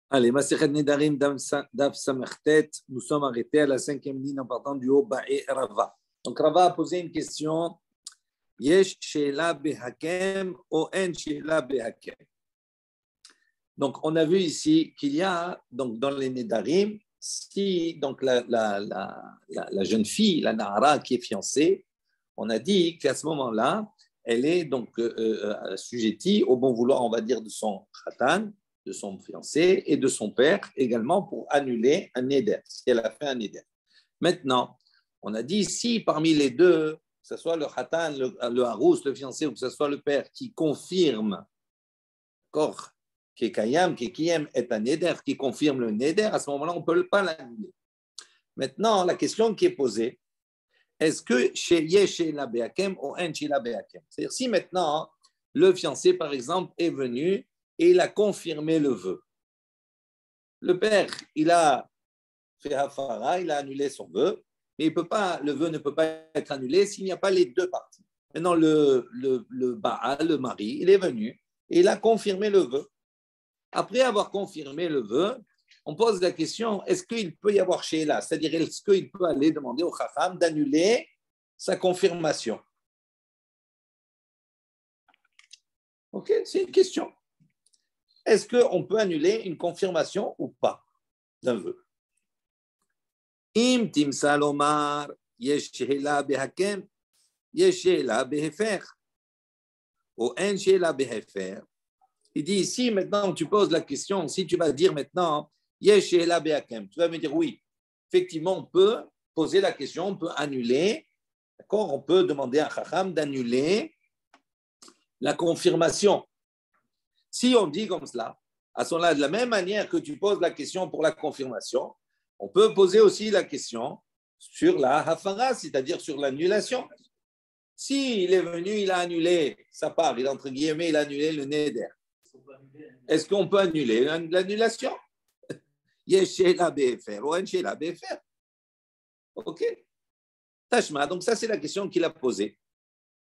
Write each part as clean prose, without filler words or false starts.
Allez, Masechet Nedarim, Daf Samertet, nous sommes arrêtés à la 5e ligne en partant du haut, Ba'e Rava. Donc Rava a posé une question, Yesh Sheila Behakem ou En Sheila Behakem. Donc on a vu ici qu'il y a, donc, dans les Nedarim, si donc, la jeune fille, la Nahara qui est fiancée, on a dit qu'à ce moment-là, elle est donc assujettie au bon vouloir, on va dire, de son khatan, de son fiancé et de son père également pour annuler un neder, si elle a fait un neder. Maintenant, on a dit si parmi les deux, que ce soit le khatan, le harous, le fiancé, ou que ce soit le père qui confirme, d'accord, qui est kayam, qui est kiyem, est un neder, qui confirme le neder, à ce moment-là, on ne peut pas l'annuler. Maintenant, la question qui est posée, est-ce que chez Yeshela Behakem ou En Shela Behakem? C'est-à-dire si maintenant, le fiancé, par exemple, est venu et il a confirmé le vœu. Le père, il a fait hafara, il a annulé son vœu, mais le vœu ne peut pas être annulé s'il n'y a pas les deux parties. Maintenant, le Baal, le mari, il est venu et il a confirmé le vœu. Après avoir confirmé le vœu, on pose la question, est-ce qu'il peut y avoir Sheila? C'est-à-dire, est-ce qu'il peut aller demander au Chacham d'annuler sa confirmation? Ok, c'est une question. Est-ce qu'on peut annuler une confirmation ou pas d'un vœu? Im timsal omar yesh sheila behakem yesh sheila behefer ou en sheila behefer. Il dit ici, maintenant, tu poses la question, si tu vas dire maintenant yesh sheila behakem, tu vas me dire oui, effectivement, on peut poser la question, on peut annuler, d'accord, on peut demander à Chacham d'annuler la confirmation. Si on dit comme cela, à ce moment-là, de la même manière que tu poses la question pour la confirmation, on peut poser aussi la question sur la hafara, c'est-à-dire sur l'annulation. S'il est venu, il a annulé sa part, il a entre guillemets, il a annulé le neder. Est-ce qu'on peut annuler l'annulation? Yeshela befer ou enshela befer. Ok. Tashma, donc ça c'est la question qu'il a posée.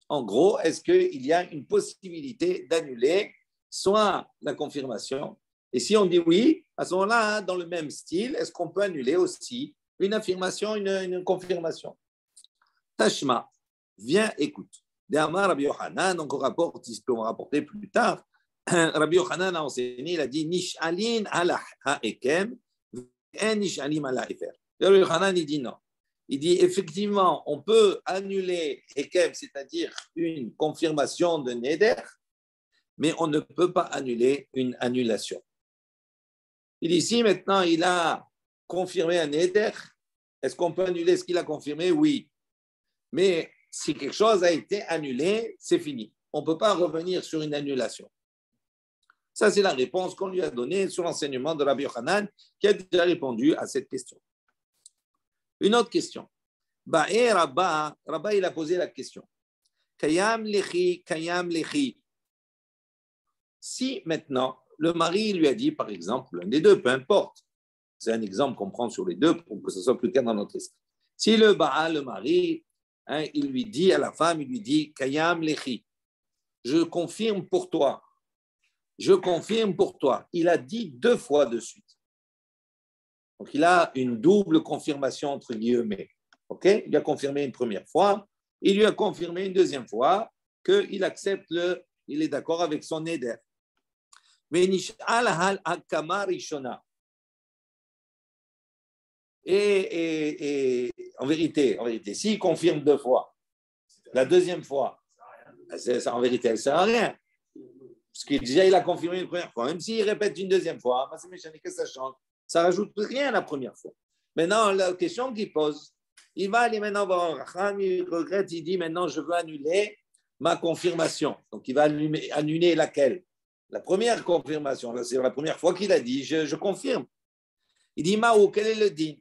En gros, est-ce qu'il y a une possibilité d'annuler soit la confirmation, et si on dit oui, à ce moment-là, dans le même style, est-ce qu'on peut annuler aussi une affirmation, une confirmation? Tashma, viens, écoute. D'Amar Rabbi Yochanan, donc on va rapporter plus tard, Rabbi Yochanan a enseigné, il a dit Nish'alin ala ha'ekem, en nish'alim ala efer. Rabbi Yochanan, il dit non. Il dit effectivement, on peut annuler ekem, c'est-à-dire une confirmation de neder, mais on ne peut pas annuler une annulation. Il dit, si maintenant il a confirmé un neder, est-ce qu'on peut annuler ce qu'il a confirmé? Oui. Mais si quelque chose a été annulé, c'est fini. On ne peut pas revenir sur une annulation. Ça, c'est la réponse qu'on lui a donnée sur l'enseignement de Rabbi Yochanan, qui a déjà répondu à cette question. Une autre question. Rabba, il a posé la question. Kayam lechi. Si maintenant, le mari lui a dit, par exemple, l'un des deux, peu importe, c'est un exemple qu'on prend sur les deux pour que ce soit plus clair dans notre esprit. Si le Baal, le mari, il lui dit à la femme, il lui dit, Kayam lechi, je confirme pour toi. Je confirme pour toi. Il a dit 2 fois de suite. Donc, il a une double confirmation entre guillemets. Okay? Il a confirmé une première fois, il lui a confirmé une deuxième fois qu'il accepte il est d'accord avec son neder. Mais nish'al hal hakama rishona. Et en vérité, s'il confirme 2 fois, la deuxième fois, en vérité, elle ne sert à rien. Parce que déjà, il a confirmé une première fois. Même s'il répète une deuxième fois, c'est méchanique que ça change. Ça ne rajoute rien la première fois. Maintenant, la question qu'il pose, il va aller maintenant voir Racham, il regrette, il dit maintenant, je veux annuler ma confirmation. Donc, il va annuler laquelle? La première confirmation. C'est la première fois qu'il a dit, je confirme. Il dit, Mao, quel est le din?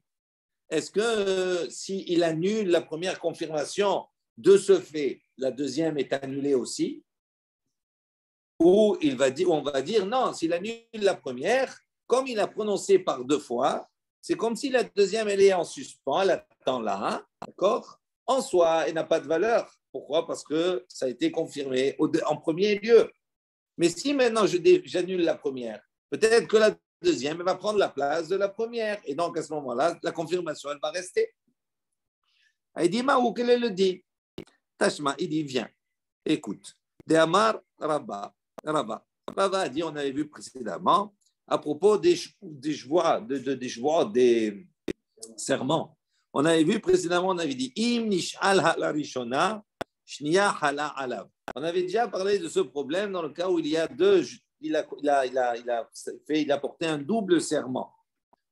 Est-ce que s'il annule la première confirmation, de ce fait, la deuxième est annulée aussi? Ou on va dire non, s'il annule la première, comme il a prononcé par 2 fois, c'est comme si la deuxième elle est en suspens, elle attend là, d'accord? En soi, elle n'a pas de valeur. Pourquoi? Parce que ça a été confirmé en premier lieu. Mais si maintenant j'annule la première, peut-être que la deuxième elle va prendre la place de la première. Et donc, à ce moment-là, la confirmation, elle va rester. Il dit, Maou, quel est le dit? Tashma, il dit, viens, écoute. De Amar Rabba. Rabba a dit, on avait vu précédemment, à propos des serments. On avait vu précédemment, on avait dit, Im nish'al hala rishona, shniya hala alav. On avait déjà parlé de ce problème dans le cas où il y a deux, il a porté un double serment.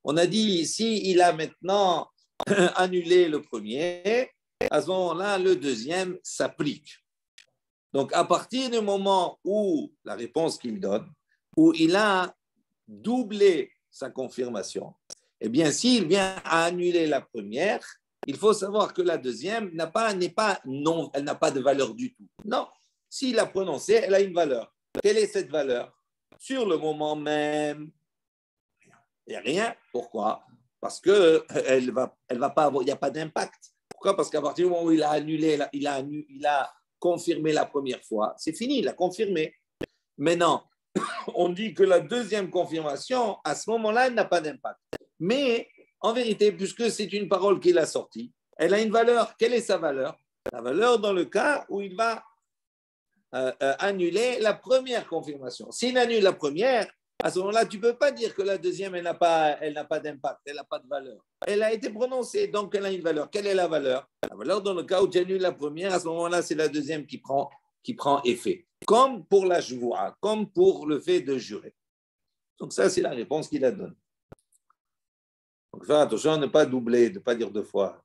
On a dit ici, il a maintenant annulé le premier, à ce moment-là, le deuxième s'applique. Donc, à partir du moment où la réponse qu'il donne, où il a doublé sa confirmation, eh bien, s'il vient à annuler la première, il faut savoir que la deuxième elle n'a pas de valeur du tout. Non, s'il l'a prononcée, elle a une valeur. Quelle est cette valeur? Sur le moment même, il n'y a rien. Pourquoi? Parce qu'elle va pas avoir, il n'y a pas d'impact. Pourquoi? Parce qu'à partir du moment où il a annulé, il a confirmé la première fois, c'est fini, il a confirmé. Maintenant, on dit que la deuxième confirmation, à ce moment-là, elle n'a pas d'impact. Mais en vérité, puisque c'est une parole qu'il a sortie, elle a une valeur. Quelle est sa valeur? La valeur dans le cas où il va annuler la première confirmation. S'il annule la première, à ce moment-là, tu ne peux pas dire que la deuxième, elle n'a pas d'impact, elle n'a pas de valeur. Elle a été prononcée, donc elle a une valeur. Quelle est la valeur? La valeur dans le cas où tu annules la première, à ce moment-là, c'est la deuxième qui prend effet. Comme pour la joua, comme pour le fait de jurer. Donc ça, c'est la réponse qu'il a donnée. Donc faire attention à ne pas doubler, de ne pas dire deux fois.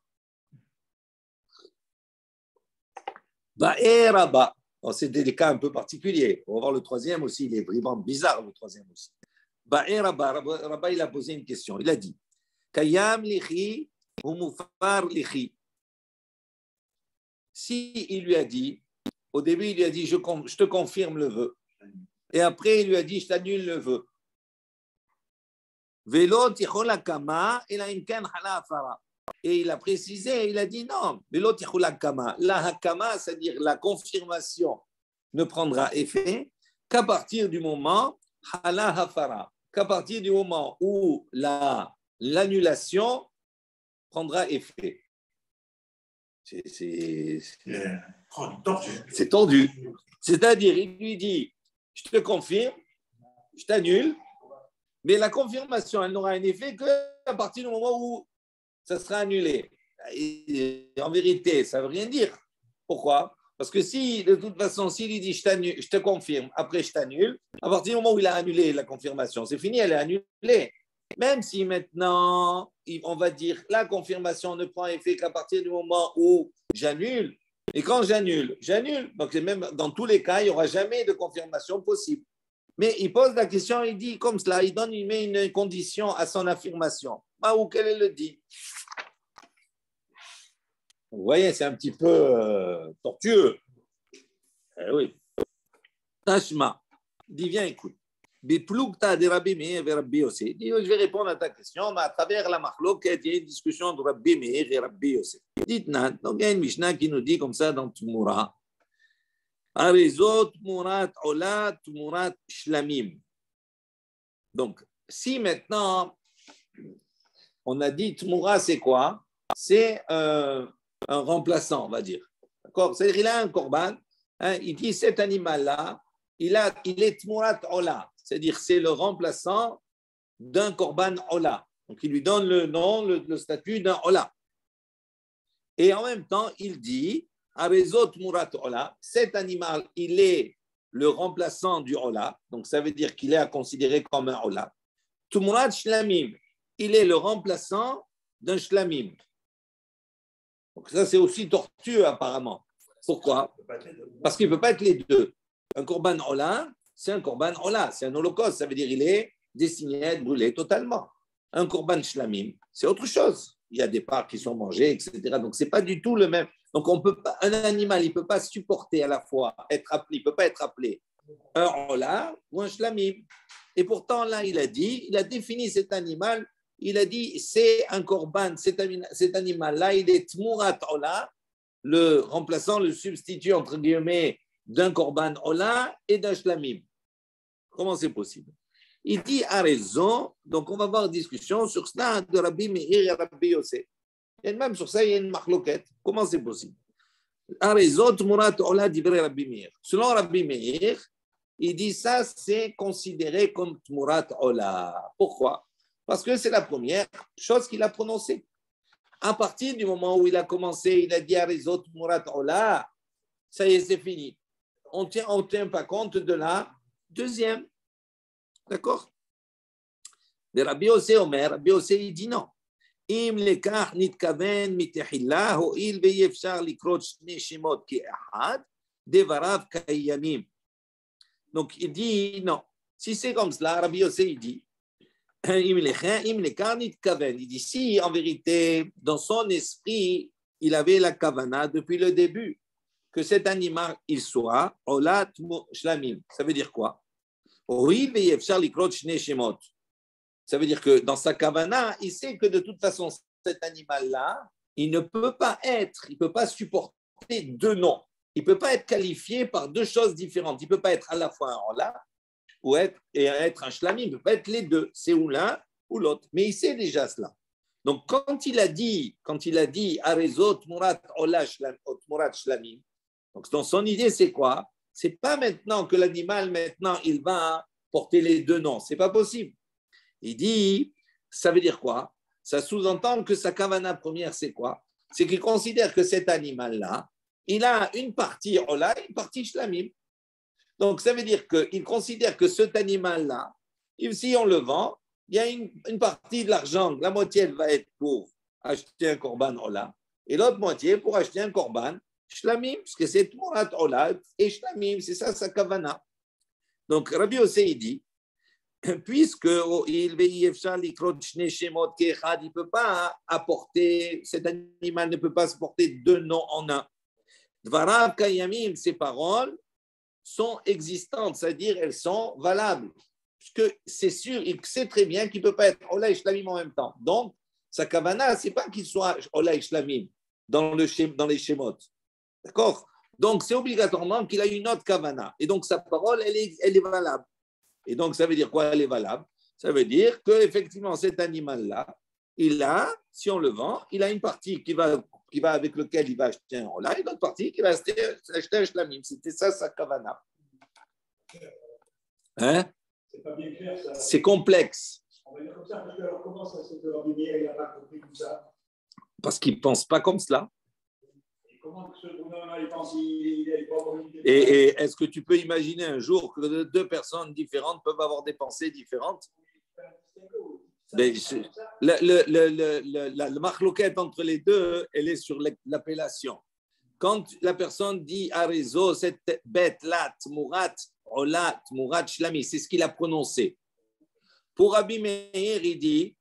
Ba'eraba. C'est des cas un peu particuliers. On va voir le troisième aussi, il est vraiment bizarre, le troisième aussi. Rabba, il a posé une question. Il a dit Kayam lichi ou mufar lichi. Si il lui a dit, au début, il lui a dit je te confirme le vœu. Et après, il lui a dit je t'annule le vœu. Velo tichol hakama ela imkan hala afara. Et il a précisé, il a dit non, la hakama, c'est-à-dire la confirmation, ne prendra effet qu'à partir du moment hala hafara, qu'à partir du moment où l'annulation prendra effet. C'est tendu. C'est-à-dire, il lui dit, je te confirme, je t'annule, mais la confirmation, elle n'aura un effet qu'à partir du moment où ça sera annulé. Et en vérité, ça ne veut rien dire. Pourquoi? Parce que si, de toute façon, s'il dit je te confirme, après je t'annule, à partir du moment où il a annulé la confirmation, c'est fini, elle est annulée. Même si maintenant, on va dire la confirmation ne prend effet qu'à partir du moment où j'annule. Et quand j'annule. Donc, même dans tous les cas, il n'y aura jamais de confirmation possible. Mais il pose la question, il dit comme cela, il met une condition à son affirmation. Ou quel est le dit? Vous voyez, c'est un petit peu tortueux. Oui. Tashma, dit viens, écoute. Biplugta de Rabbi Meir et Rabbi Yosef. Je vais répondre à ta question, mais à travers la machloket, il y a une discussion de Rabbi Meir et Rabbi Yosef. Dites-nous, donc il y a une Mishnah qui nous dit comme ça dans Tmura. Arizot Tmurat Ola Tmurat Shlamim. Donc, si maintenant, on a dit Tmura, c'est quoi? C'est un remplaçant, on va dire. D'accord? C'est-à-dire il a un korban, hein, il dit cet animal-là, il est Tmurat Ola, c'est-à-dire c'est le remplaçant d'un korban Ola. Donc, il lui donne le nom, le statut d'un Ola. Et en même temps, il dit Arezot Murat Ola, cet animal, il est le remplaçant du Ola, donc ça veut dire qu'il est à considérer comme un Ola. Tumurat Shlamim, il est le remplaçant d'un Shlamim. Donc ça, c'est aussi tortueux apparemment. Pourquoi? Parce qu'il ne peut pas être les deux. Un Korban Ola, c'est un Korban Ola, c'est un holocauste, ça veut dire qu'il est destiné à être brûlé totalement. Un Korban Shlamim, c'est autre chose. Il y a des parts qui sont mangées, etc. Donc, ce n'est pas du tout le même. Donc, on peut pas, un animal, il ne peut pas supporter à la fois, il ne peut pas être appelé un Ola ou un Shlamim. Et pourtant, là, il a défini cet animal, il a dit, c'est un Korban, cet animal-là, il est Tmurat Ola, le remplaçant, le substitut, entre guillemets, d'un Korban Ola et d'un Shlamim. Comment c'est possible? Il dit a raison, donc on va avoir une discussion sur cela de Rabbi Meir et Rabbi Yossé. Et même sur ça, il y a une marloquette. Comment c'est possible? A raison, Tmurat Ola divrei Rabbi Meir. Selon Rabbi Meir, il dit ça, c'est considéré comme Tmurat Ola. Pourquoi? Parce que c'est la première chose qu'il a prononcée. À partir du moment où il a commencé, il a dit à raison, Tmurat Ola, ça y est, c'est fini. On ne tient pas compte de la deuxième. D'accord? Mais Rabbi Yossé Omer, Rabbi Yossé, il dit non. אם לכך נתכוון מתחילה, הואיל ואי אפשר לקרוא שני שמות כאחד, דבריו קיימים. Donc il dit non. Si c'est comme cela, Rabbi Yossé il dit, אם לכך נתכוון, il dit si en vérité, dans son esprit, il avait la kavana depuis le début, que cet animal, il soit olat shlamim. Ça veut dire quoi? הואיל ואי אפשר לקרוא שני שמות. Ça veut dire que dans sa kavana, il sait que de toute façon, cet animal-là, il ne peut pas supporter deux noms. Il ne peut pas être qualifié par deux choses différentes. Il ne peut pas être à la fois un ola et être un shlamim. Il ne peut pas être les deux. C'est ou l'un ou l'autre. Mais il sait déjà cela. Donc, quand il a dit Arezot Murat Ola Murat Shlamim, donc dans son idée, c'est quoi? C'est pas maintenant que l'animal, il va porter les deux noms. C'est pas possible. Il dit, ça veut dire quoi? Ça sous-entend que sa kavana première, c'est quoi? C'est qu'il considère que cet animal-là, il a une partie ola, une partie shlamim. Donc, ça veut dire qu'il considère que cet animal-là, si on le vend, il y a une partie de l'argent, la moitié, elle va être pour acheter un korban ola, et l'autre moitié pour acheter un korban shlamim, parce que c'est Tmurat ola et shlamim, c'est ça sa kavana. Donc, Rabbi Yossé, il dit, puisque il ne peut pas apporter, cet animal ne peut pas se porter deux noms en un. Dvarav kayamim, ces paroles sont existantes, c'est-à-dire elles sont valables. Parce que c'est sûr, il sait très bien qu'il ne peut pas être Ola et Shlamim en même temps. Donc, sa kavana, ce n'est pas qu'il soit Ola et Shlamim dans les Shemot. D'accord? Donc, c'est obligatoirement qu'il a une autre kavana. Et donc, sa parole, elle est valable. Et donc, ça veut dire quoi? Elle est valable. Ça veut dire qu'effectivement, cet animal-là, il a, si on le vend, il a une partie qui va avec lequel il va acheter un ola et l'autre partie qui va acheter un shlamim. C'était ça sa kavana. Hein? C'est pas bien clair, ça. C'est complexe. On va dire comme ça, parce que alors comment ça se fait que Rabbi Meir, il n'a pas compris tout ça? Parce qu'il ne pense pas comme cela. Et comment ce bonhomme-là, il pense qu'il n'est pas bon? Et est-ce que tu peux imaginer un jour que deux personnes différentes peuvent avoir des pensées différentes? Le marloquette entre les deux, elle est sur l'appellation. Quand la personne dit à réseau, cette bête-là, Tmurat, Olat, Tmurat, Shlami, c'est ce qu'il a prononcé. Pour Rabbi Meir, il dit,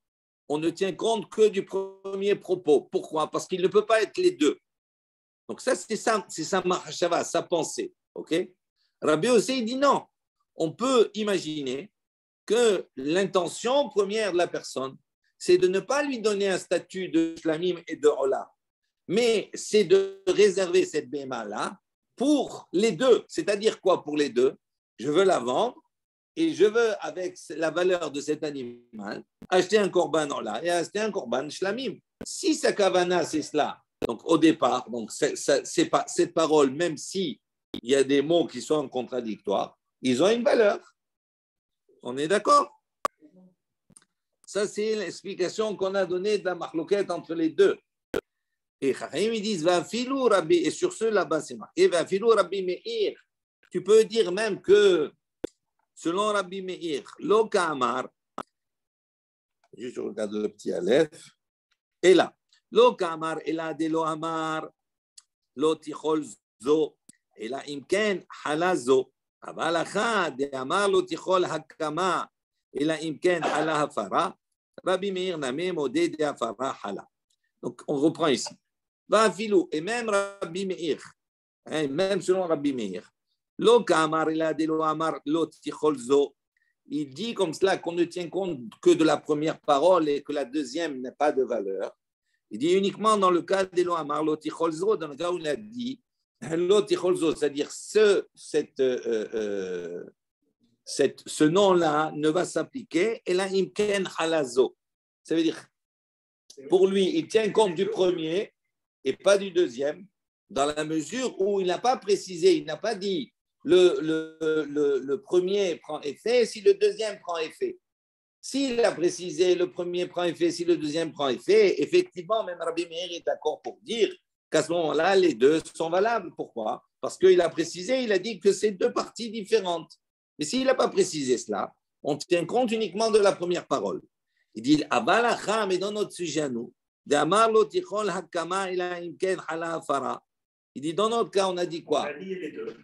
on ne tient compte que du premier propos. Pourquoi? Parce qu'il ne peut pas être les deux. Donc ça, c'est sa marchava, sa pensée. Okay? Rabbi Yossé, il dit non. On peut imaginer que l'intention première de la personne, c'est de ne pas lui donner un statut de shlamim et de ola, mais c'est de réserver cette béma-là pour les deux. C'est-à-dire quoi pour les deux? Je veux la vendre et je veux, avec la valeur de cet animal, acheter un korban ola et acheter un korban shlamim. Si sa kavana, c'est cela, donc au départ, donc c'est pas, cette parole, même si il y a des mots qui sont contradictoires, ils ont une valeur. On est d'accord? Ça, c'est l'explication qu'on a donnée de la marloquette entre les deux. Et Chachamim, ils disent, va filou Rabbi, et sur ce là-bas, c'est marqué, va filou Rabbi Meir. Tu peux dire même que, selon Rabbi Meir, lo kamar, juste je regarde le petit aleph, et là, lo kamar, et là, de lo amar, lo tichol zo, et là, imken halazo. אבל אחד דאמר לו תיכול הקמה, אלא אם כן חלה הפרה, רבי מאיר נמי מודה דהפרה חלה. Donc, on reprend ici. ואפילו, et même Rabbi Meir, même selon Rabbi Meir, לא כאמר אלא דלא אמר לא תיכול זו, il dit comme cela qu'on ne tient compte que de la première parole et que la deuxième n'a pas de valeur. Il dit uniquement dans le cas de lo amar lo tichol zo, dans le cas où il a dit c'est-à-dire ce nom-là ne va s'appliquer. Et là, imken halazo. Ça veut dire, pour lui, il tient compte du premier et pas du deuxième, dans la mesure où il n'a pas précisé, il n'a pas dit le premier prend effet si le deuxième prend effet. S'il a précisé le premier prend effet si le deuxième prend effet, effectivement, même Rabbi Meir est d'accord pour dire qu'à ce moment-là, les deux sont valables. Pourquoi? Parce qu'il a précisé, il a dit que c'est deux parties différentes. Mais s'il n'a pas précisé cela, on tient compte uniquement de la première parole. Il dit, Abalacha, mais dans notre sujet à nous, il dit, dans notre cas, on a dit quoi?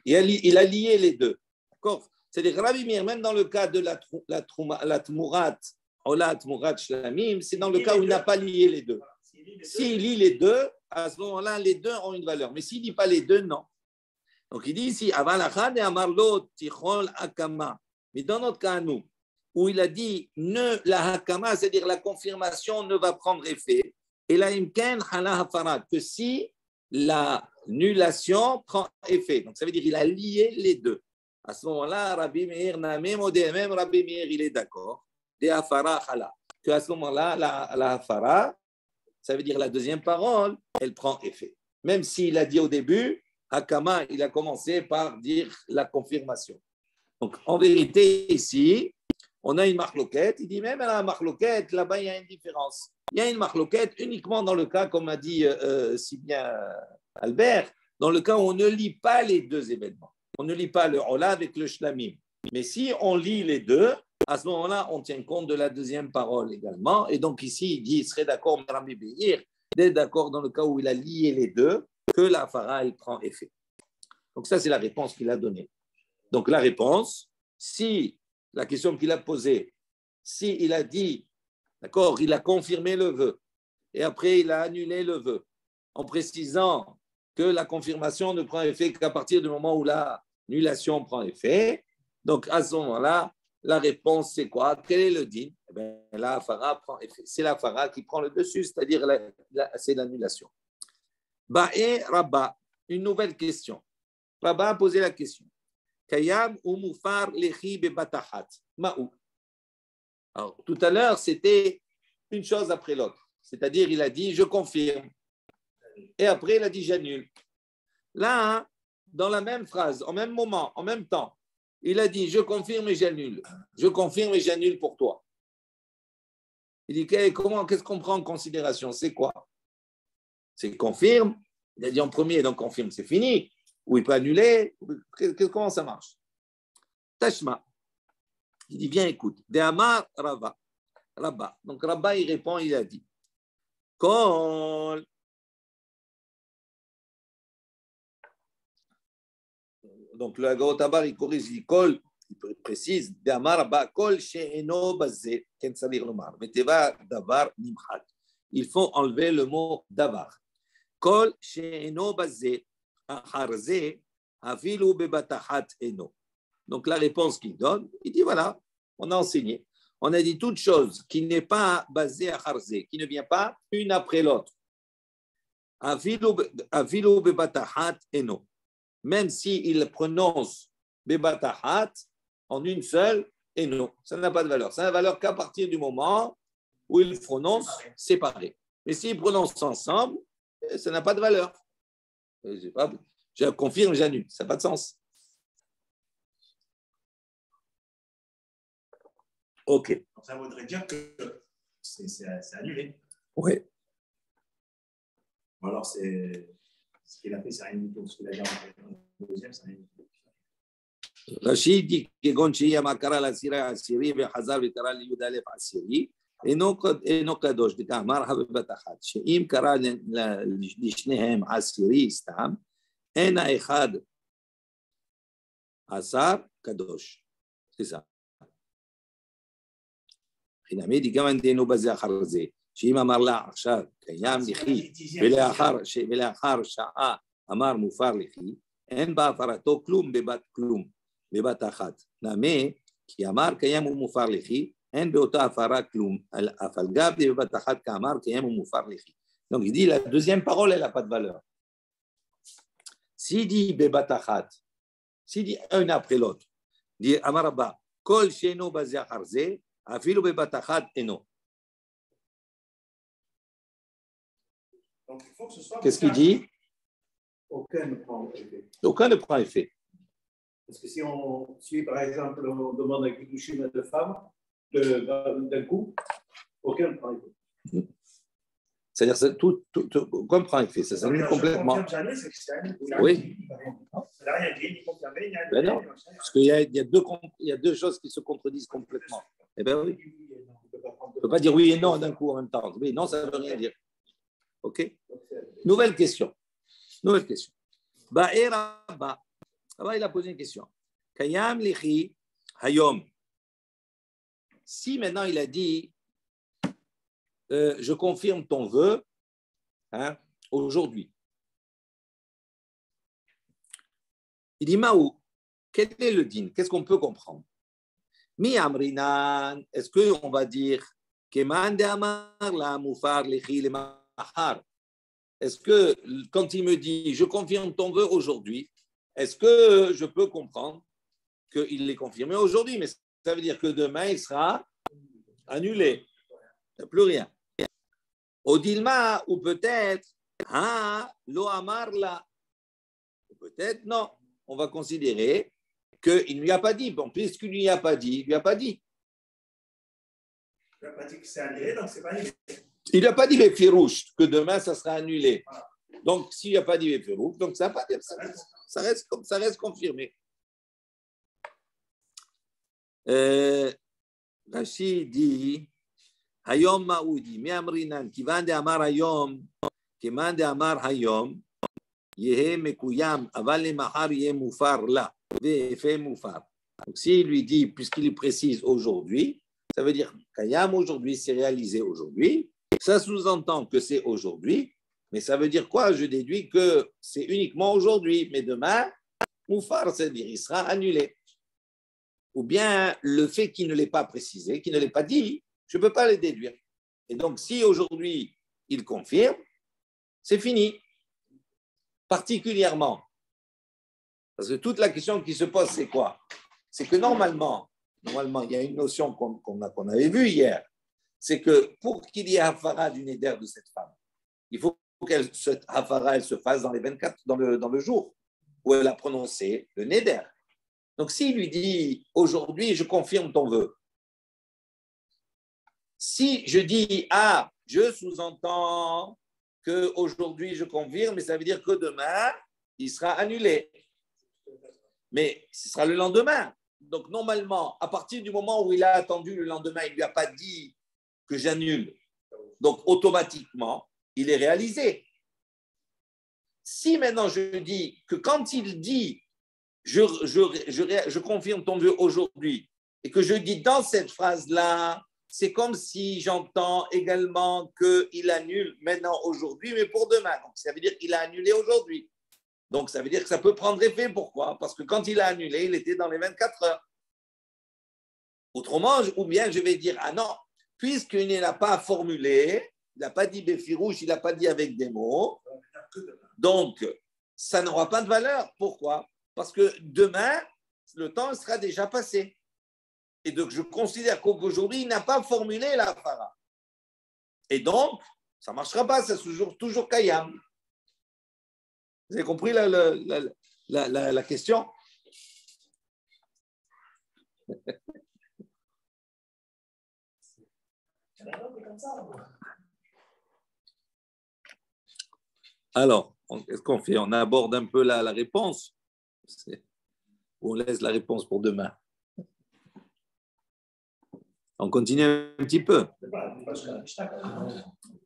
Il a lié les deux. D'accord? C'est-à-dire, Rabbi Meir, même dans le cas de la Tmurat, Ola Tmurat Shlamim, c'est dans le cas où il n'a pas lié les deux. S'il lit les deux, à ce moment-là, les deux ont une valeur. Mais s'il ne dit pas les deux, non. Donc, il dit ici, Avalachad et Amarlo Tichol Hakama. Mais dans notre cas, nous, où il a dit, la Hakama, c'est-à-dire la confirmation ne va prendre effet, et la Imken Hala Hafarat, que si l'annulation prend effet. Donc, ça veut dire qu'il a lié les deux. À ce moment-là, Rabbi Meir, même Rabbi Meir, il est d'accord. De Hafara Hala. Qu'à ce moment-là, la Hafara, ça veut dire la deuxième parole, elle prend effet. Même s'il a dit au début, Hakama, il a commencé par dire la confirmation. Donc, en vérité, ici, on a une marloquette. Il dit même à la marloquette, là-bas, il y a une différence. Il y a une marloquette uniquement dans le cas, comme a dit si bien Albert, dans le cas où on ne lit pas les deux événements. On ne lit pas le Ola avec le Shlamim. Mais si on lit les deux, à ce moment-là, on tient compte de la deuxième parole également. Et donc ici, il dit, il serait d'accord, Rabbi Meir, d'être d'accord dans le cas où il a lié les deux, que la Hafara, il prend effet. Donc ça, c'est la réponse qu'il a donnée. Donc la réponse, si la question qu'il a posée, si il a dit, d'accord, il a confirmé le vœu, et après il a annulé le vœu, en précisant que la confirmation ne prend effet qu'à partir du moment où l'annulation prend effet, donc à ce moment-là, la réponse c'est quoi? Quel est le din? Eh bien, la Hafara prend effet. C'est la Hafara qui prend le dessus, c'est-à-dire c'est l'annulation. Ba'e Rabba, une nouvelle question. Rabba a posé la question. Kayam ou Mufar lechi bebatahat. Ma'ou. Alors, tout à l'heure, c'était une chose après l'autre. C'est-à-dire, il a dit, je confirme. Et après, il a dit, j'annule. Là, dans la même phrase, au même moment, en même temps, il a dit, je confirme et j'annule. Je confirme et j'annule pour toi. Il dit, qu'est-ce qu'on prend en considération? C'est quoi? C'est confirme. Il a dit en premier, donc confirme, c'est fini. Ou il peut annuler. Comment ça marche? Tashma. Il dit, viens, écoute. De'amar Rava. Rabba. Donc, Rabba, il répond, il a dit, Kol. Donc, le Gaotabar, il corrige, il dit, Kol, il précise, De'amar Rabba, Kol she'eno bazé, ken salir lomar. Meteva davar nimchat. Il faut enlever le mot davar. Kol she'eno bazé, acharze, afilu bebatahat eno. Donc, la réponse qu'il donne, il dit, voilà, on a enseigné. On a dit toute chose qui n'est pas basée à Harzé, qui ne vient pas une après l'autre. Afilu bebatahat eno. Même s'il prononce bebatahat en une seule, eno. Ça n'a pas de valeur. Ça n'a de valeur qu'à partir du moment où il prononce séparé. Mais s'il prononce ensemble, ça n'a pas de valeur. Je confirme, j'annule. Ça n'a pas de sens. Ok. Donc, ça voudrait dire que c'est annulé. Oui. Ou alors, c'est ce qu'il a fait, c'est rien du tout. Ce qu'il a dit en deuxième, c'est rien du tout. Rachid dit que שיהיה מה קרה לעשירי העשירי וחזר וקרא ליהודה אלף עשירי, אינו קדוש, דקאמר בבת אחת, שאם קרא לשניהם עשירי סתם, אין האחד עשר קדוש. C'est ça. חינמי די גם ענדנו בזה אחר זה, שאם אמר לה עכשיו קיים לכי, ולאחר שעה אמר מופר לכי, אין בהפרתו כלום בבת אחת. נמי, כי אמר קיים ומופר לכי, אין באותה הפרה כלום, אף על גב בבת אחת כאמר קיים ומופר לכי. Donc il dit la deuxième parole elle n'a pas de valeur. S'il dit bebat achat, s'il dit un après l'autre, dit Amar Rabba, Kol sheno bazeh harze, afilu bebatachat eno. Donc, il faut que ce soit. Qu'est-ce qu'il dit? Aucun ne prend effet. Aucun ne prend effet. Parce que si par exemple, on demande un kiddushin de femme, d'un coup, aucun ne prend effet. C'est-à-dire que tout prend effet, ça s'annule complètement. Oui. Ça n'a rien dit, ni confirmé, ni ben non, parce qu'il y a deux choses qui se contredisent complètement. Eh bien oui. On ne peut pas dire oui et non d'un coup en même temps. Oui, non, ça ne veut rien dire. OK? Nouvelle question. Ba'eraba. Il a posé une question. Kayam lichi hayom. Si maintenant il a dit je confirme ton vœu aujourd'hui. Il dit Maou, quel est le din? Qu'est-ce qu'on peut comprendre? Mi amrinan, est-ce qu'on va dire Keman de amar la mufar lichi le mahar? Est-ce que quand il me dit je confirme ton vœu aujourd'hui, est-ce que je peux comprendre qu'il l'est confirmé aujourd'hui? Mais ça veut dire que demain il sera annulé. Il n'y a plus rien. Odilma, ou peut-être, lo amar la. Peut-être non. On va considérer qu'il ne lui a pas dit. Bon, puisqu'il ne lui a pas dit, il ne lui a pas dit. Il n'a pas dit que c'est annulé, donc c'est pas annulé. Il n'a pas dit les firouches, que demain ça sera annulé. Donc, s'il n'a pas dit les firouches, donc ça reste confirmé. Rachid dit Hayom Maoudi, Miamrinan, qui vend de Amar Hayom, qui vend de Amar Hayom, Yehe Mekuyam, Aval le Mahar Yehe Mufar là, Vefe Mufar. Donc, s'il lui dit, puisqu'il précise aujourd'hui, ça veut dire Kayam aujourd'hui, c'est réalisé aujourd'hui. Ça sous-entend que c'est aujourd'hui, mais ça veut dire quoi? Je déduis que c'est uniquement aujourd'hui, mais demain, Mufar, c'est-à-dire il sera annulé. Ou bien le fait qu'il ne l'ait pas précisé, qu'il ne l'ait pas dit, je ne peux pas le déduire. Et donc, si aujourd'hui il confirme, c'est fini. Particulièrement. Parce que toute la question qui se pose, c'est quoi? C'est que normalement, il y a une notion qu'on avait vue hier. C'est que pour qu'il y ait hafara du neder de cette femme, il faut que cette hafara elle se fasse dans les 24, dans le jour où elle a prononcé le neder. Donc, s'il lui dit aujourd'hui, je confirme ton vœu. Si je dis je sous-entends qu'aujourd'hui je confirme, mais ça veut dire que demain, il sera annulé. Mais ce sera le lendemain. Donc, normalement, à partir du moment où il a attendu le lendemain, il ne lui a pas dit que j'annule. Donc, automatiquement, il est réalisé. Si maintenant je dis que quand il dit je confirme ton vœu aujourd'hui et que je dis dans cette phrase-là, c'est comme si j'entends également qu'il annule maintenant aujourd'hui, mais pour demain. Donc, ça veut dire qu'il a annulé aujourd'hui. Donc, ça veut dire que ça peut prendre effet. Pourquoi? Parce que quand il a annulé, il était dans les 24 heures. Autrement, ou bien je vais dire, non, puisqu'il ne l'a pas formulé, il n'a pas dit Béfirouche, il n'a pas dit avec des mots, donc ça n'aura pas de valeur. Pourquoi? Parce que demain, le temps sera déjà passé. Et donc, je considère qu'aujourd'hui, il n'a pas formulé la hafara. Et donc, ça ne marchera pas, ça sera toujours Kayam. Vous avez compris la question? Alors, qu'est-ce qu'on fait? On aborde un peu la réponse ou on laisse la réponse pour demain? On continue un petit peu.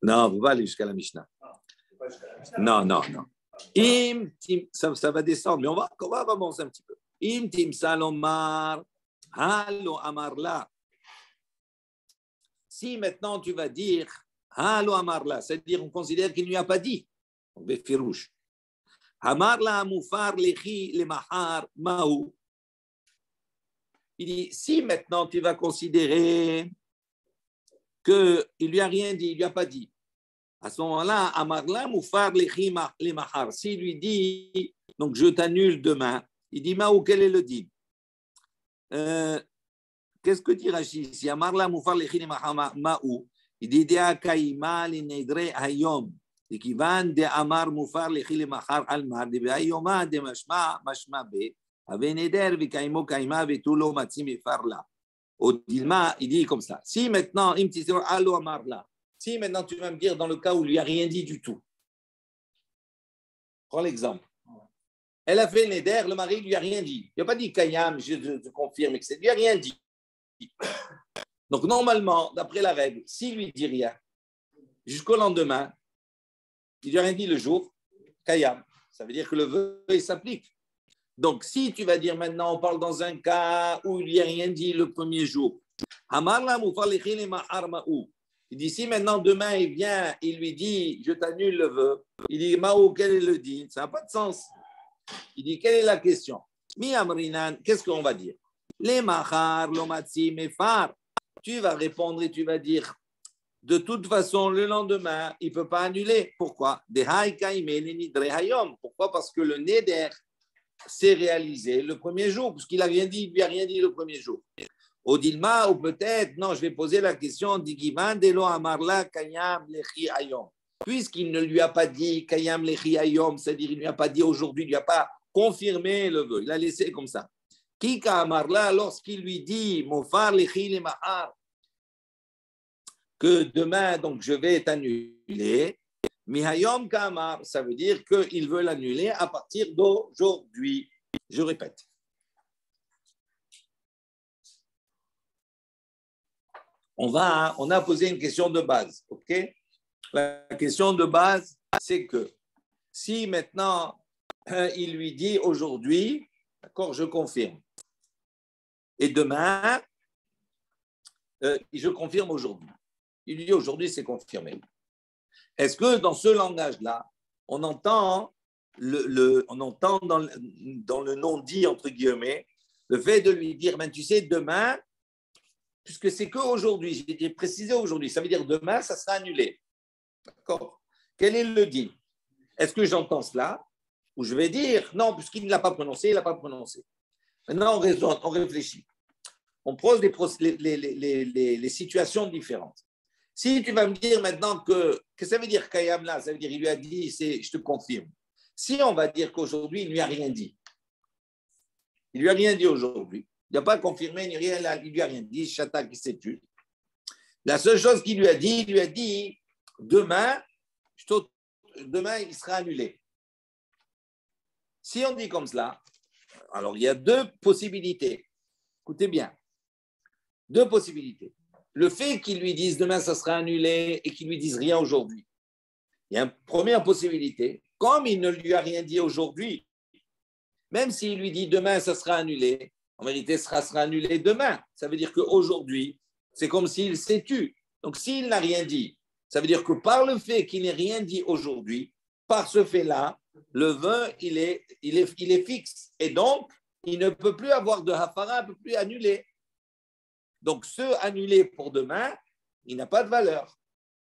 Non, on ne va pas aller jusqu'à la Mishnah. Non. Ça va descendre, mais on va avancer un petit peu. Im tim salomar, halo amarla. Si maintenant tu vas dire halo amarla, c'est-à-dire on considère qu'il ne lui a pas dit. Befirouche. Amarla mufar lechi le mahar maou. Il dit, si maintenant tu vas considérer qu'il ne lui a rien dit, il ne lui a pas dit, à ce moment-là, Amarla Moufar les Mahar, s'il lui dit, donc je t'annule demain, il dit, Maou, quel est le dit? qu'est-ce que dit Rashi ici? Amarla mufar lechine ma'u. Il dit Dea kaima li nedre hayom. Et qui van de amar mufar lechile machar almar. De hayoma de mashma mashma be. Ave neder vikaimo kaima vetulo matsim farla. Au Dilma, il dit comme ça. Si maintenant, allo amarla. Si maintenant tu vas me dire dans le cas où il lui a rien dit du tout. Prends l'exemple. Elle a fait neder, le mari lui a rien dit. Il n'a pas dit kayam, je confirme, etc. Il lui a rien dit. Donc, normalement, d'après la règle, s'il lui dit rien, jusqu'au lendemain, il lui a rien dit le jour, kayam. Ça veut dire que le vœu, il s'applique. Donc, si tu vas dire maintenant, on parle dans un cas où il lui a rien dit le premier jour, il dit, si maintenant, demain, il vient, il lui dit, je t'annule le vœu, il dit, Mao, quel est le din? Ça n'a pas de sens. Il dit, quelle est la question? Mi amrinan, qu'est-ce qu'on va dire? Les mahar, lomatsi, mefar. Tu vas répondre et tu vas dire, de toute façon, le lendemain, il ne peut pas annuler. Pourquoi? Pourquoi? Parce que le neder s'est réalisé le premier jour, parce qu'il n'a rien dit, il lui a rien dit le premier jour. Au Dilma, ou peut-être, non, je vais poser la question, puisqu'il ne lui a pas dit Kayam Lechi Ayom, c'est-à-dire il ne lui a pas dit aujourd'hui, il ne lui a pas confirmé le vœu, il a laissé comme ça. Kika Amarla, lorsqu'il lui dit Mofar Lechi Le Mahar, que demain, donc, je vais t'annuler, Mihayom Kamar, ça veut dire qu'il veut l'annuler à partir d'aujourd'hui. Je répète. On a posé une question de base, ok? La question de base, c'est que si maintenant il lui dit aujourd'hui, d'accord, je confirme, et demain, je confirme aujourd'hui. Il lui dit aujourd'hui, c'est confirmé. Est-ce que dans ce langage-là, on entend, on entend dans le non-dit, entre guillemets, le fait de lui dire, ben, tu sais, demain, puisque c'est qu'aujourd'hui, j'ai précisé aujourd'hui, ça veut dire demain, ça sera annulé. D'accord? Quel est le dit? Est-ce que j'entends cela? Ou je vais dire, non, puisqu'il ne l'a pas prononcé, il ne l'a pas prononcé. Maintenant, on raisonne, on réfléchit. On pose les situations différentes. Si tu vas me dire maintenant que ça veut dire Kayam là, ça veut dire il lui a dit, je te confirme. Si on va dire qu'aujourd'hui, il ne lui a rien dit. Il ne lui a rien dit aujourd'hui. Il n'a pas confirmé, ni rien, il ne lui a rien dit, Chata qui s'est tu. La seule chose qu'il lui a dit, demain, il sera annulé. Si on dit comme cela, alors il y a deux possibilités. Écoutez bien. Deux possibilités. Le fait qu'ils lui disent demain ça sera annulé et qu'ils lui disent rien aujourd'hui. Il y a une première possibilité. Comme il ne lui a rien dit aujourd'hui, même s'il lui dit demain ça sera annulé, en vérité ça sera annulé demain. Ça veut dire qu'aujourd'hui, c'est comme s'il s'est tu. Donc s'il n'a rien dit, ça veut dire que par le fait qu'il n'ait rien dit aujourd'hui, par ce fait-là, le vœu, il est fixe. Et donc, il ne peut plus avoir de hafara, il ne peut plus annuler. Donc, ce annulé pour demain, il n'a pas de valeur.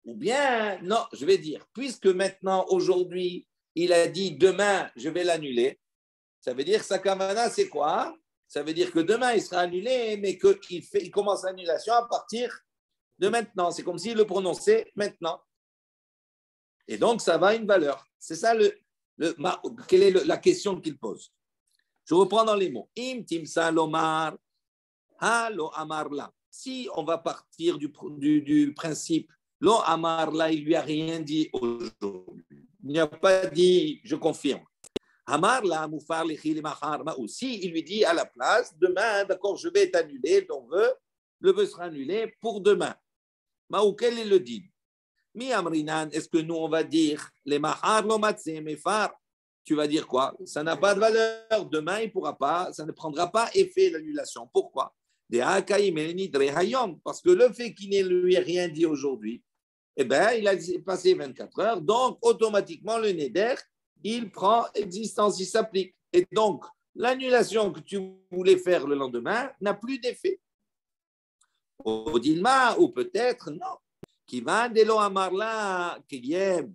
Ou bien, non, je vais dire, puisque maintenant, aujourd'hui, il a dit demain, je vais l'annuler, ça veut dire que sa kamana, c'est quoi? Ça veut dire que demain, il sera annulé, mais qu'il commence l'annulation à partir de maintenant. C'est comme s'il le prononçait maintenant. Et donc, ça va à une valeur. C'est ça quelle est la question qu'il pose. Je reprends dans les mots. Im timsa lomar, lo amarla. Si on va partir du principe, lo amarla, il lui a rien dit aujourd'hui. Il n'a pas dit, je confirme. Amarla, moufar lechi lemachar ma'u. Si il lui dit à la place, demain, d'accord, je vais t'annuler ton vœu, le vœu sera annulé pour demain. Ma'u, quel est le dit? Mi amrinan, est-ce que nous on va dire les mahar lo matse mefar? Tu vas dire quoi? Ça n'a pas de valeur. Demain, il pourra pas, ça ne prendra pas effet l'annulation. Pourquoi? Parce que le fait qu'il ne lui ait rien dit aujourd'hui, eh ben, il a passé 24 heures, donc automatiquement le neder, il prend existence, il s'applique. Et donc, l'annulation que tu voulais faire le lendemain n'a plus d'effet. Au Dilma, ou peut-être non. Qui va de lo amarla, qu'il y ait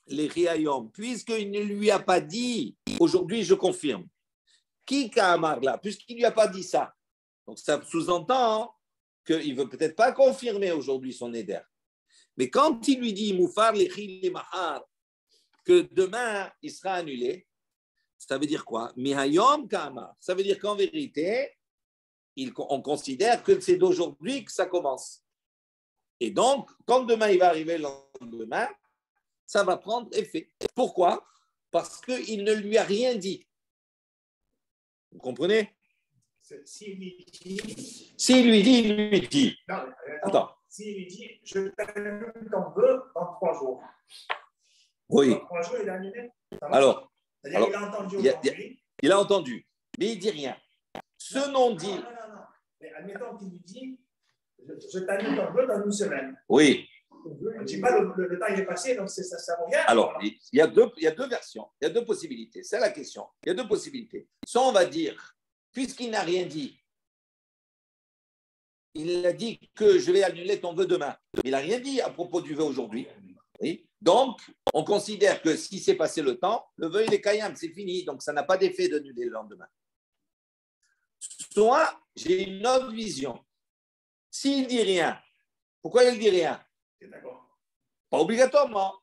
les riayom, puisqu'il ne lui a pas dit, aujourd'hui je confirme. Qui amarla, puisqu'il ne lui a pas dit ça. Donc ça sous-entend qu'il ne veut peut-être pas confirmer aujourd'hui son éder. Mais quand il lui dit Moufar Lechil Mahar, que demain il sera annulé, ça veut dire quoi? Mihayom Kama. Ça veut dire qu'en vérité, on considère que c'est d'aujourd'hui que ça commence. Et donc, quand demain il va arriver le lendemain, ça va prendre effet. Pourquoi? Parce qu'il ne lui a rien dit. Vous comprenez? S'il lui dit. S'il lui dit, il lui dit. Non, attends. S'il lui dit, je t'annule ton vœu dans 3 jours. Oui. Dans 3 jours, il a annulé. Alors, il a entendu aujourd'hui. Il a entendu, mais il ne dit rien. Ce non-dit. Non. Mais admettons qu'il lui dit, je t'annule ton vœu dans 1 semaine. Oui. On ne dit pas le temps est passé, donc ça ne vaut rien. Alors, il y a deux versions, il y a 2 possibilités. C'est la question. Il y a 2 possibilités. Soit on va dire, puisqu'il n'a rien dit, il a dit que je vais annuler ton vœu demain. Mais il n'a rien dit à propos du vœu aujourd'hui. Oui. Donc, on considère que si c'est passé le temps, le vœu il est kayam, c'est fini. Donc, ça n'a pas d'effet d'annuler le lendemain. Soit j'ai une autre vision. S'il ne dit rien, pourquoi il ne dit rien? D'accord. Pas obligatoirement.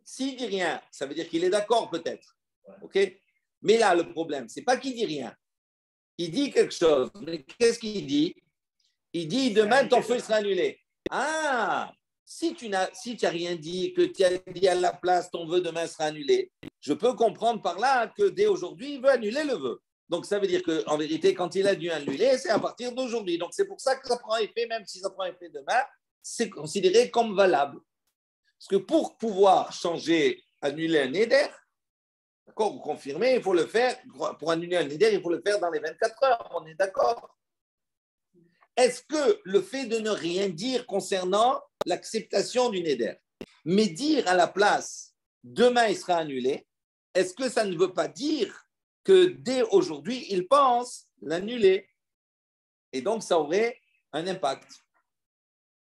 S'il ne dit rien, ça veut dire qu'il est d'accord peut-être. Okay? Mais là, le problème, ce n'est pas qu'il ne dit rien. Il dit quelque chose. Mais qu'est-ce qu'il dit? Il dit demain, ton feu sera annulé. Ah, si tu n'as rien dit, que tu as dit à la place ton vœu demain sera annulé, je peux comprendre par là que dès aujourd'hui, il veut annuler le vœu. Donc, ça veut dire qu'en vérité, quand il a dû annuler, c'est à partir d'aujourd'hui. Donc, c'est pour ça que ça prend effet, même si ça prend effet demain, c'est considéré comme valable. Parce que pour pouvoir changer, annuler un éder, d'accord, ou confirmer, il faut le faire, pour annuler un éder, il faut le faire dans les 24 heures, on est d'accord. Est-ce que le fait de ne rien dire concernant l'acceptation du éder, mais dire à la place, demain il sera annulé, est-ce que ça ne veut pas dire que dès aujourd'hui, il pense l'annuler? Et donc, ça aurait un impact.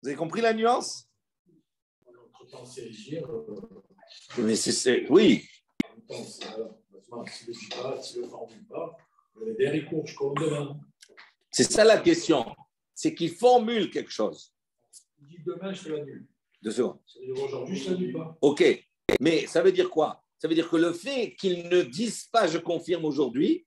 Vous avez compris la nuance? Entre-temps, c'est agir. Mais c'est oui. Si le dit pas, si le formule pas, le dernier cours, je compte demain. C'est ça la question. C'est qu'il formule quelque chose. Il dit demain, je te l'annule. 2 secondes. C'est-à-dire aujourd'hui, je ne l'annule pas. OK. Mais ça veut dire quoi? Ça veut dire que le fait qu'ils ne disent pas « je confirme aujourd'hui »,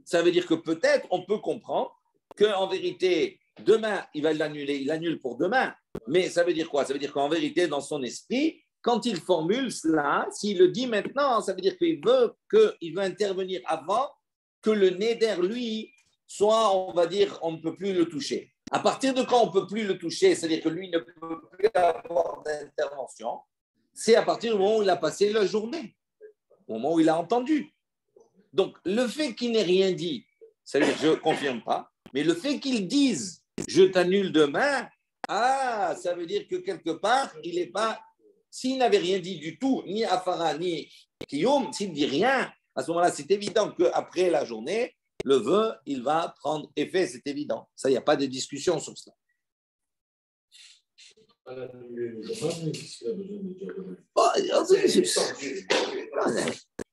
ça veut dire que peut-être on peut comprendre qu'en vérité, demain, il va l'annuler, il annule pour demain. Mais ça veut dire quoi? Ça veut dire qu'en vérité, dans son esprit, quand il formule cela, s'il le dit maintenant, ça veut dire qu'il veut intervenir avant que le néder, lui, soit, on va dire, on ne peut plus le toucher. À partir de quand on ne peut plus le toucher, c'est-à-dire que lui ne peut plus avoir d'intervention, c'est à partir du moment où il a passé la journée, au moment où il a entendu. Donc, le fait qu'il n'ait rien dit, ça veut dire que je ne confirme pas, mais le fait qu'il dise « je t'annule demain », ah, ça veut dire que quelque part, il n'est pas… S'il n'avait rien dit du tout, ni Afara, ni Kiyum, s'il ne dit rien, à ce moment-là, c'est évident qu'après la journée, le vœu, il va prendre effet, c'est évident. Ça, il n'y a pas de discussion sur cela.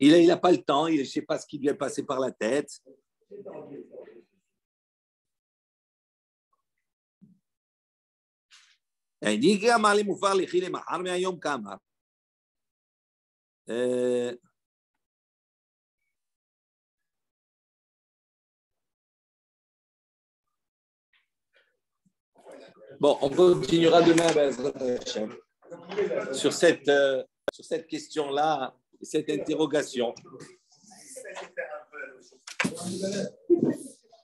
Il n'a pas le temps, il ne sait pas ce qui lui est passé par la tête. Il dit bon, on continuera demain sur cette question-là, cette interrogation.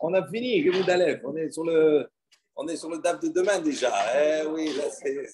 On a fini, Gemud Aleph. On est sur le DAF de demain déjà. Eh oui, là c'est…